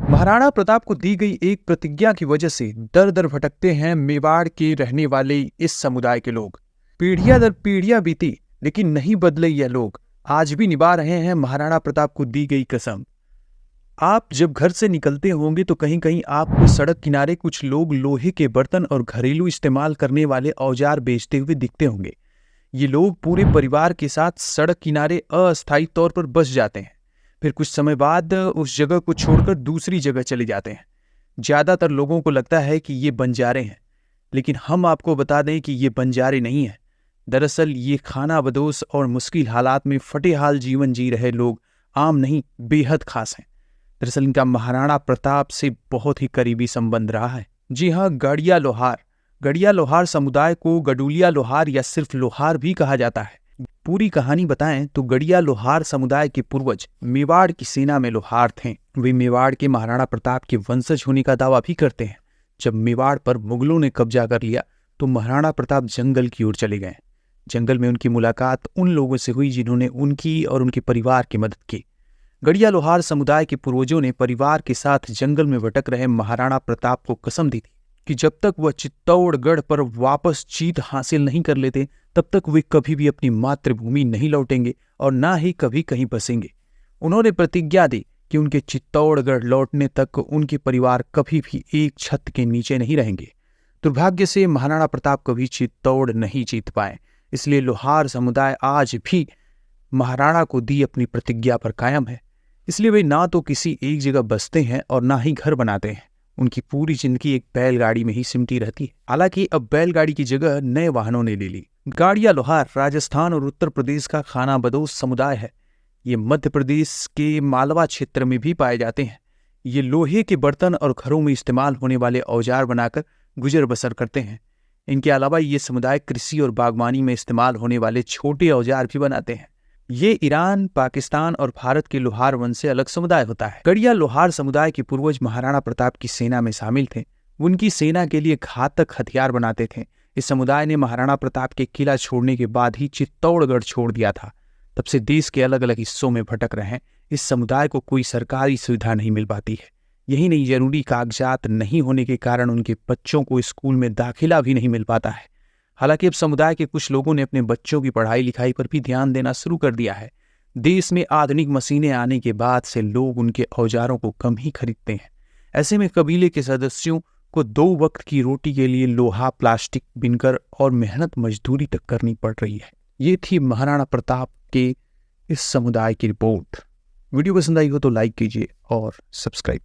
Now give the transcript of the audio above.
महाराणा प्रताप को दी गई एक प्रतिज्ञा की वजह से दर दर भटकते हैं मेवाड़ के रहने वाले इस समुदाय के लोग। पीढ़ियां दर पीढ़ियां बीती, लेकिन नहीं बदले यह लोग। आज भी निभा रहे हैं महाराणा प्रताप को दी गई कसम। आप जब घर से निकलते होंगे तो कहीं कहीं आपको सड़क किनारे कुछ लोग लोहे के बर्तन और घरेलू इस्तेमाल करने वाले औजार बेचते हुए दिखते होंगे। ये लोग पूरे परिवार के साथ सड़क किनारे अस्थायी तौर पर बस जाते हैं, फिर कुछ समय बाद उस जगह को छोड़कर दूसरी जगह चले जाते हैं। ज्यादातर लोगों को लगता है कि ये बंजारे हैं, लेकिन हम आपको बता दें कि ये बंजारे नहीं हैं। दरअसल ये खानाबदोश और मुश्किल हालात में फटे हाल जीवन जी रहे लोग आम नहीं, बेहद खास हैं। दरअसल इनका महाराणा प्रताप से बहुत ही करीबी संबंध रहा है। जी हाँ, गड़िया लोहार। गड़िया लोहार समुदाय को गडुलिया लोहार या सिर्फ लोहार भी कहा जाता है। पूरी कहानी बताएं तो गड़िया लोहार समुदाय के पूर्वज मेवाड़ की सेना में लोहार थे। वे मेवाड़ के महाराणा प्रताप के वंशज होने का दावा भी करते हैं। जब मेवाड़ पर मुगलों ने कब्जा कर लिया तो महाराणा प्रताप जंगल की ओर चले गए। जंगल में उनकी मुलाकात उन लोगों से हुई जिन्होंने उनकी और उनके परिवार की मदद की। गड़िया लोहार समुदाय के पूर्वजों ने परिवार के साथ जंगल में भटक रहे महाराणा प्रताप को कसम दी थी कि जब तक वह चित्तौड़गढ़ पर वापस जीत हासिल नहीं कर लेते तब तक वे कभी भी अपनी मातृभूमि नहीं लौटेंगे और ना ही कभी कहीं बसेंगे। उन्होंने प्रतिज्ञा दी कि उनके चित्तौड़गढ़ लौटने तक उनके परिवार कभी भी एक छत के नीचे नहीं रहेंगे। दुर्भाग्य से महाराणा प्रताप कभी चित्तौड़ नहीं जीत पाए, इसलिए लोहार समुदाय आज भी महाराणा को दी अपनी प्रतिज्ञा पर कायम है। इसलिए वे ना तो किसी एक जगह बसते हैं और ना ही घर बनाते हैं। उनकी पूरी जिंदगी एक बैलगाड़ी में ही सिमटी रहती है। हालांकि अब बैलगाड़ी की जगह नए वाहनों ने ले ली। गाड़िया लोहार राजस्थान और उत्तर प्रदेश का खानाबदोश समुदाय है। ये मध्य प्रदेश के मालवा क्षेत्र में भी पाए जाते हैं। ये लोहे के बर्तन और घरों में इस्तेमाल होने वाले औजार बनाकर गुजर बसर करते हैं। इनके अलावा ये समुदाय कृषि और बागवानी में इस्तेमाल होने वाले छोटे औजार भी बनाते हैं। ये ईरान, पाकिस्तान और भारत के लोहार वंश से अलग समुदाय होता है। गड़िया लोहार समुदाय के पूर्वज महाराणा प्रताप की सेना में शामिल थे। उनकी सेना के लिए घातक हथियार बनाते थे। इस समुदाय ने महाराणा प्रताप के किला छोड़ने के बाद ही चित्तौड़गढ़ छोड़ दिया था। तब से देश के अलग अलग हिस्सों में भटक रहे हैं। इस समुदाय को कोई सरकारी सुविधा नहीं मिल पाती है। यही नहीं, जरूरी कागजात नहीं होने के कारण उनके बच्चों को स्कूल में दाखिला भी नहीं मिल पाता है। हालांकि अब समुदाय के कुछ लोगों ने अपने बच्चों की पढ़ाई लिखाई पर भी ध्यान देना शुरू कर दिया है। देश में आधुनिक मशीनें आने के बाद से लोग उनके औजारों को कम ही खरीदते हैं। ऐसे में कबीले के सदस्यों को 2 वक्त की रोटी के लिए लोहा, प्लास्टिक बिनकर और मेहनत मजदूरी तक करनी पड़ रही है। ये थी महाराणा प्रताप के इस समुदाय की रिपोर्ट। वीडियो पसंद आई हो तो लाइक कीजिए और सब्सक्राइब।